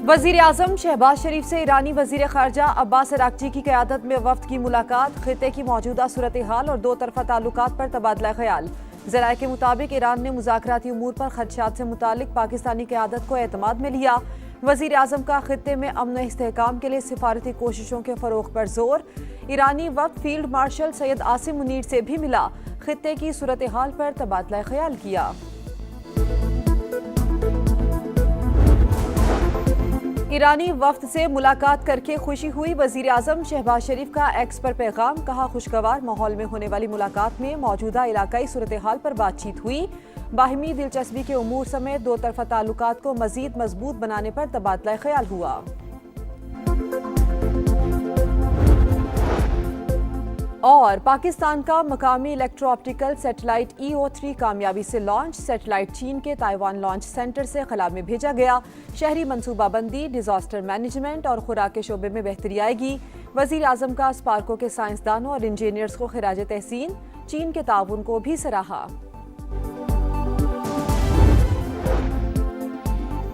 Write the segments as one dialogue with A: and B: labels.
A: वजीर आजम शहबाज शरीफ से ईरानी वजीर खारजा अब्बास अराक्ची की क़यादत में वफ्द की मुलाकात, खित्ते की मौजूदा सूरत हाल और दो तरफा ताल्लुकात पर तबादला ख्याल। ज़राए के मुताबिक ईरान ने मुज़ाकराती उमूर पर खदशात से मुतालिक पाकिस्तानी क़यादत को एतमाद में लिया। वजीर आजम का खित्ते में अमन इस्तेहकाम के लिए सिफारती कोशिशों के फ़रोग़ पर जोर। ईरानी वफ्द फील्ड मार्शल सैयद आसिम मुनीर से भी मिला, खित्ते की सूरत हाल पर तबादला ख्याल किया। ईरानी वफ्द से मुलाकात करके खुशी हुई। वजीर आजम शहबाज शरीफ का एक्स पर पैगाम, कहा खुशगवार माहौल में होने वाली मुलाकात में मौजूदा इलाकाई सूरत हाल पर बातचीत हुई। बाहिमी दिलचस्पी के उमूर समेत दो तरफा ताल्लुकात को मजीद मजबूत बनाने पर तबादला ख्याल हुआ। और पाकिस्तान का मकामी इलेक्ट्रो ऑप्टिकल सेटेलाइट EO3 कामयाबी से लॉन्च। सेटेलाइट चीन के ताइवान लॉन्च सेंटर से खला में भेजा गया। शहरी मनसूबाबंदी, डिजास्टर मैनेजमेंट और खुराक के शोबे में बेहतरी आएगी। वजीर आजम का स्पार्को के साइंसदानों और इंजीनियर्स को खिराज तहसीन, चीन के ताउन को भी सराहा।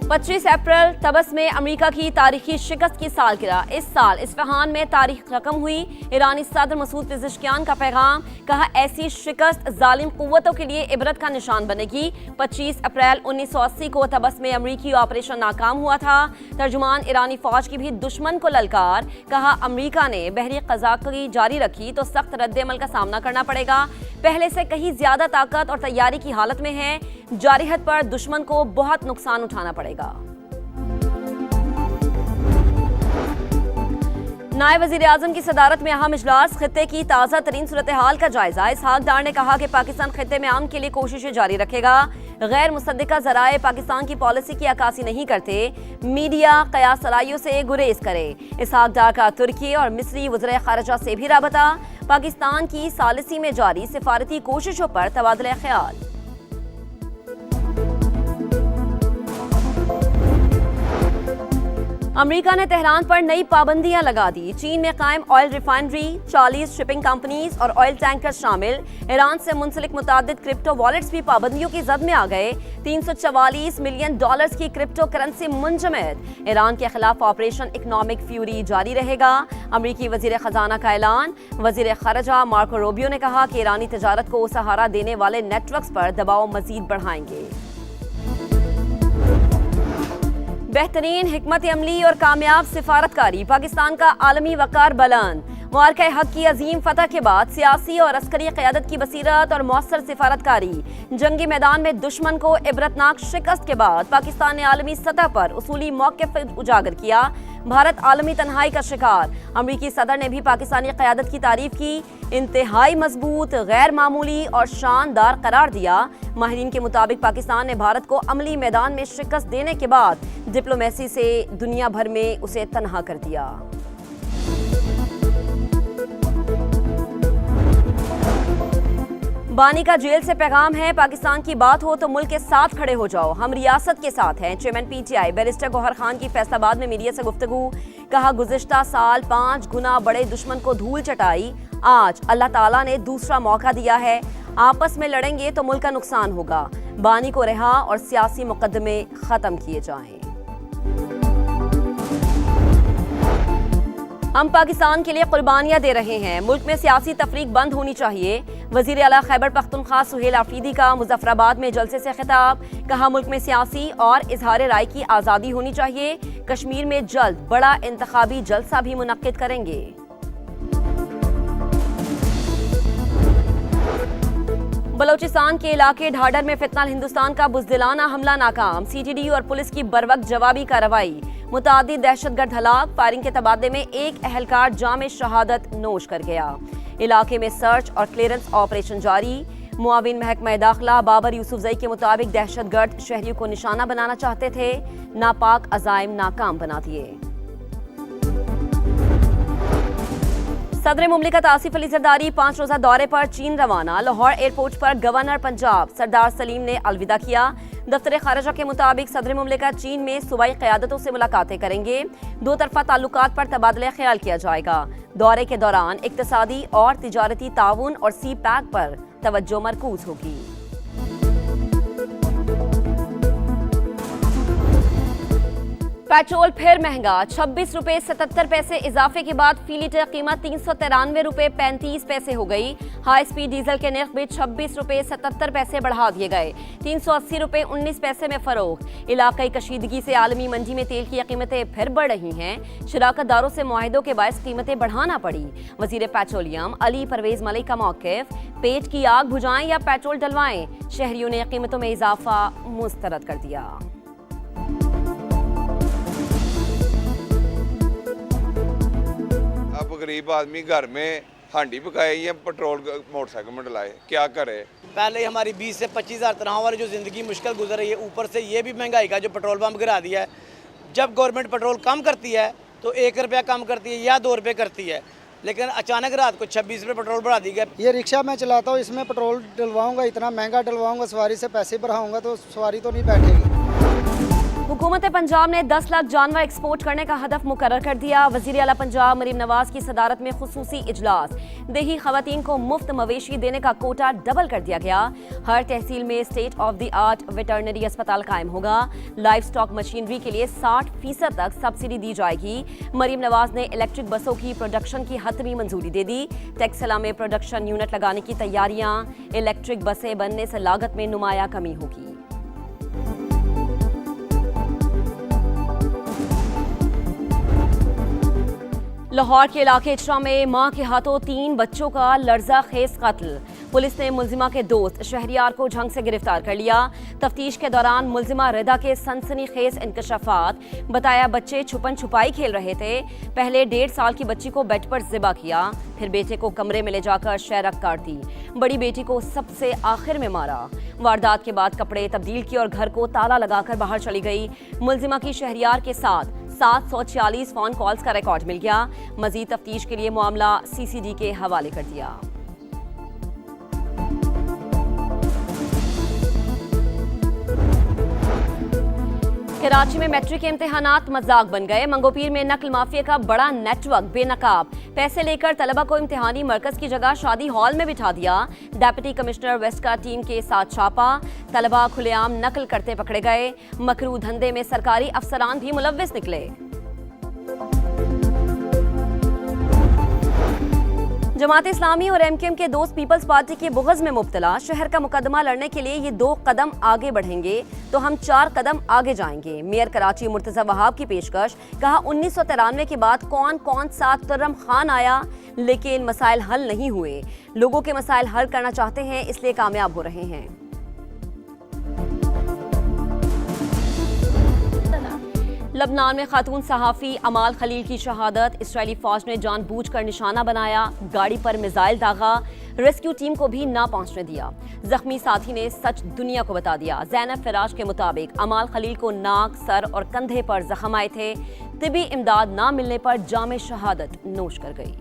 B: 25 अप्रैल तबस में अमेरिका की तारीखी शिकस्त की सालगिरह। इस साल इस्फहान में तारीख रकम हुई। ईरानी सदर मसूद पेज़ेशकियान का पैगाम, कहा ऐसी शिकस्त जालिम कुव्वतों के लिए इबरत का निशान बनेगी। 25 अप्रैल 1980 को तबस में अमरीकी ऑपरेशन नाकाम हुआ था। तर्जुमान ईरानी फौज की भी दुश्मन को ललकार, कहा अमरीका ने बहरी क़ज़ाक़ज़ी जारी रखी तो सख्त रद्द-ए-अमल का सामना करना पड़ेगा। पहले से कहीं ज्यादा ताकत और तैयारी की हालत में है। जारी हद पर दुश्मन को बहुत नुकसान उठाना पड़ेगा। नायब वज़ीर आज़म की सदारत में अहम इजलास, खित्ते की ताज़ा तरीन सूरत हाल का जायजा। इसहाक डार ने कहा कि पाकिस्तान खित्ते में अमन के लिए कोशिशें जारी रखेगा। गैर मुसद्दिका ज़राए पाकिस्तान की पॉलिसी की अक्कासी नहीं करते। मीडिया क़यास सलाइयों से गुरेज करे। इसहाक डार का तुर्की और मिस्री वज़ीर ख़ारिजा से भी राबता। पाकिस्तान की सालिसी में जारी सिफारती कोशिशों पर तबादला ख्याल। अमेरिका ने तेहरान पर नई पाबंदियां लगा दी। चीन में कायम ऑयल रिफाइनरी, 40 शिपिंग कंपनीज और ऑयल टैंकर शामिल। ईरान से मुंसलिक मुतादिद क्रिप्टो वॉलेट्स भी पाबंदियों की जद में आ गए। $344 मिलियन की क्रिप्टो करेंसी मुंजमद। ईरान के खिलाफ ऑपरेशन इकोनॉमिक फ्यूरी जारी रहेगा। अमरीकी वजीर खजाना का ऐलान। वजीर खारजा मार्को रूबियो ने कहा कि ईरानी तजारत को सहारा देने वाले नेटवर्क्स पर दबाव मजीद बढ़ाएंगे। बेहतरीन हिकमत अमली और कामयाब सिफारतकारी, पाकिस्तान का आलमी वकार बुलंद। मुआरका हक की अजीम फतह के बाद सियासी और अस्करी क़यादत की बसीरत और मौसर सिफारतकारी, जंगी मैदान में दुश्मन को इबरतनाक शिकस्त के बाद पाकिस्तान ने आलमी सतह पर उसूली मौक़िफ़ उजागर किया। भारत आलमी तन्हाई का शिकार। अमरीकी सदर ने भी पाकिस्तानी क़यादत की तारीफ की, इंतहाई मजबूत, गैर मामूली और शानदार करार दिया। माहिरीन के मुताबिक पाकिस्तान ने भारत को अमली मैदान में शिकस्त देने के बाद डिप्लोमेसी से दुनिया भर में उसे तन्हा कर दिया। बानी का जेल से पैगाम है, पाकिस्तान की बात हो तो मुल्क के साथ खड़े हो जाओ, हम रियासत के साथ हैं। Chairman PTI barrister Gauhar Khan की फैसलाबाद में मीडिया से गुफ्तगू, कहा गुज़िश्ता साल 5 गुना बड़े दुश्मन को धूल चटाई। आज अल्लाह ताला ने दूसरा मौका दिया है। आपस में लड़ेंगे तो मुल्क का नुकसान होगा। बानी को रिहा और सियासी मुकदमे खत्म किए जाएं। हम पाकिस्तान के लिए कुर्बानियां दे रहे हैं। मुल्क में सियासी तफरीक बंद होनी चाहिए। वज़ीर आला खैबर पख्तूनख्वा सुहेल आफरीदी का मुजफ्फराबाद में जलसे से खिताब, कहा मुल्क में सियासी और इजहार राय की आज़ादी होनी चाहिए। कश्मीर में जल्द बड़ा इंतखाबी जलसा भी मुनक्किद करेंगे। बलोचिस्तान के इलाके ढाडर में फितनाल हिंदुस्तान का बुज़दिलाना हमला नाकाम। CTD और पुलिस की बरवक्त जवाबी कार्रवाई। मुतादिद दहशतगर्द हलाक। फायरिंग के तबादले में एक अहलकार जाम शहादत नोश कर गया। इलाके में सर्च और क्लियरेंस ऑपरेशन जारी। मुआविन महकमा दाखिला बाबर यूसुफजई के मुताबिक दहशतगर्द शहरियों को निशाना बनाना चाहते थे। नापाक अजाइम नाकाम बना दिए। सदर मुमलिकत आसिफ अली जरदारी 5 रोज़ा दौरे पर चीन रवाना। लाहौर एयरपोर्ट पर गवर्नर पंजाब सरदार सलीम ने अलविदा किया। दफ्तर खारजा के मुताबिक सदर मुमलिकत चीन में सूबाई क़यादतों से मुलाकातें करेंगे। दो तरफा ताल्लुकात पर तबादला ख्याल किया जाएगा। दौरे के दौरान इक्तिसादी और तिजारती ताउन और CPEC पर तवज्जो मरकूज होगी। पेट्रोल फिर महंगा, 26 रुपए 77 पैसे इजाफे के बाद फी लीटर कीमत 393 रुपए 35 पैसे हो गई। हाई स्पीड डीजल के नर्ख भी 26 रुपए 77 पैसे बढ़ा दिए गए, 380 रुपए 19 पैसे में फरोख्त। इलाकाई कशीदगी से आलमी मंडी में तेल की कीमतें फिर बढ़ रही हैं। शराकतदारों से मुआहिदों के बायस कीमतें बढ़ाना पड़ी। वजीर पेट्रोलियम अली परवेज मलिक का मौक़िफ़, पेट की आग बुझाएं या पेट्रोल डलवाएं, शहरियों ने कीमतों में इजाफा मुस्तरद कर दिया।
C: अब गरीब आदमी घर में हांडी पकाए या पेट्रोल मोटरसाइकिल में डलाए, क्या करे।
D: पहले हमारी 20 से 25 हज़ार तनख्वाह वाली जो ज़िंदगी मुश्किल गुजर रही है, ऊपर से ये भी महंगाई का जो पेट्रोल पंप गिरा दिया है। जब गवर्नमेंट पेट्रोल कम करती है तो 1 रुपया कम करती है या 2 रुपये करती है, लेकिन अचानक रात को 26 रुपये पेट्रोल बढ़ा दी गया।
E: ये रिक्शा मैं चलाता हूँ, इसमें पेट्रोल डलवाऊंगा, इतना महंगा डलवाऊंगा, सवारी से पैसे बढ़ाऊंगा तो सवारी तो नहीं बैठेगी।
B: हुकूमत पंजाब ने 10 लाख जानवर एक्सपोर्ट करने का हदफ मुकर्रर कर दिया। वज़ीर आला पंजाब मरीम नवाज की सदारत में खुसूसी इजलास, देही खवातीन को मुफ्त मवेशी देने का कोटा डबल कर दिया गया। हर तहसील में state of the art veterinary अस्पताल कायम होगा। लाइफ स्टॉक मशीनरी के लिए 60% तक सब्सिडी दी जाएगी। मरीम नवाज ने इलेक्ट्रिक बसों की प्रोडक्शन की हतमी मंजूरी दे दी। टेक्सला में प्रोडक्शन यूनिट लगाने की तैयारियां, इलेक्ट्रिक बसें बनने से लागत में नुमाया कमी होगी। लाहौर के इलाके इचरा में मां के हाथों 3 बच्चों का लर्जा खेज कत्ल। पुलिस ने मुलजिमा के दोस्त शहरियार को झंग से गिरफ्तार कर लिया। तफ्तीश के दौरान मुलजिमा रिदा के सनसनीखेज इंकशाफात, बताया बच्चे छुपन छुपाई खेल रहे थे। पहले 1.5 साल की बच्ची को बेड पर ज़िबा किया, फिर बेटे को कमरे में ले जाकर शहरक काट दी। बड़ी बेटी को सबसे आखिर में मारा। वारदात के बाद कपड़े तब्दील किए और घर को ताला लगाकर बाहर चली गई। मुलजिमा की शहरियार के साथ 746 फोन कॉल्स का रिकॉर्ड मिल गया। मजीद तफ्तीश के लिए मामला CCD के हवाले कर दिया। कराची में मैट्रिक के इम्तिहानात मजाक बन गए। मंगोपीर में नकल माफिया का बड़ा नेटवर्क बेनकाब, पैसे लेकर तलबा को इम्तिहानी मरकज की जगह शादी हॉल में बिठा दिया। डेप्यूटी कमिश्नर वेस्ट का टीम के साथ छापा, तलबा खुलेआम नकल करते पकड़े गए। मकरू धंधे में सरकारी अफसरान भी मुलव्विस निकले। जमात इस्लामी और MKM के दोस्त पीपल्स पार्टी के बुग़्ज़ में मुब्तला। शहर का मुकदमा लड़ने के लिए ये 2 कदम आगे बढ़ेंगे तो हम 4 कदम आगे जाएंगे। मेयर कराची मुर्तज़ा वहाब की पेशकश, कहा 1993 के बाद कौन कौन सा तुर्रम खान आया लेकिन मसाइल हल नहीं हुए। लोगों के मसाइल हल करना चाहते हैं, इसलिए कामयाब हो रहे हैं। लबनान में खातून सहाफ़ी अमाल खलील की शहादत, इसराइली फौज ने जानबूझकर निशाना बनाया, गाड़ी पर मिसाइल दागा, रेस्क्यू टीम को भी ना पहुंचने दिया। जख्मी साथी ने सच दुनिया को बता दिया। ज़ैनब फिराज के मुताबिक अमाल खलील को नाक, सर और कंधे पर जख्म आए थे। तिबी इमदाद ना मिलने पर जामे शहादत नोश कर गई।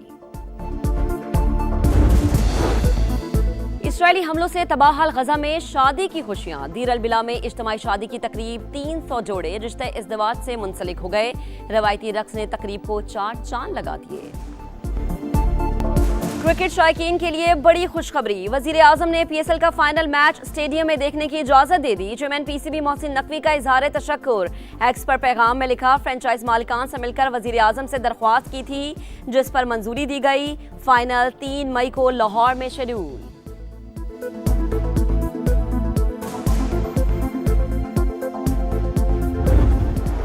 B: इसराइली हमलों से तबाहल गजा में शादी की खुशियां। दीर अल-बिला में इज्तिमाई शादी की तकरीब, 300 जोड़े रिश्ते इज़्दिवाज से मुंसलिक हो गए। रवायती रक्स ने तकरीब को 4 चांद लगा दिए। क्रिकेट शायकीन के लिए बड़ी खुशखबरी, वजीर आजम ने PSL का फाइनल मैच स्टेडियम में देखने की इजाजत दे दी। चेयरमैन PCB मोहसिन नकवी का इजहार तशक्कुर। एक्स पर पैगाम में लिखा, फ्रेंचाइज मालिकान से मिलकर वजीर आजम से दरख्वास्त की थी जिस पर मंजूरी दी गई। फाइनल 3 मई को लाहौर में शेड्यूल।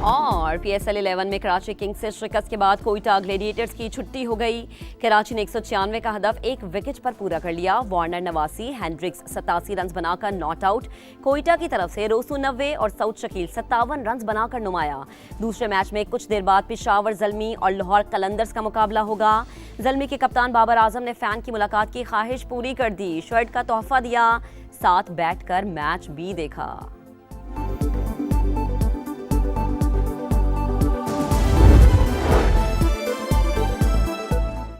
B: और PSL 11 में कराची किंग्स से शिकस्त के बाद कोयटा ग्लेडिएटर्स की छुट्टी हो गई। कराची ने 196 का हदफ 1 विकेट पर पूरा कर लिया। वार्नर 89, हेंड्रिक्स 87 रन बनाकर नॉट आउट। कोयटा की तरफ से रोसू 90 और सऊद शकील 57 रन बनाकर नुमाया। दूसरे मैच में कुछ देर बाद पेशावर ज़ल्मी और लाहौर कलंदर्स का मुकाबला होगा। ज़ल्मी के कप्तान बाबर आजम ने फैन की मुलाकात की ख्वाहिश पूरी कर दी, शर्ट का तोहफा दिया, साथ बैठ कर मैच भी देखा।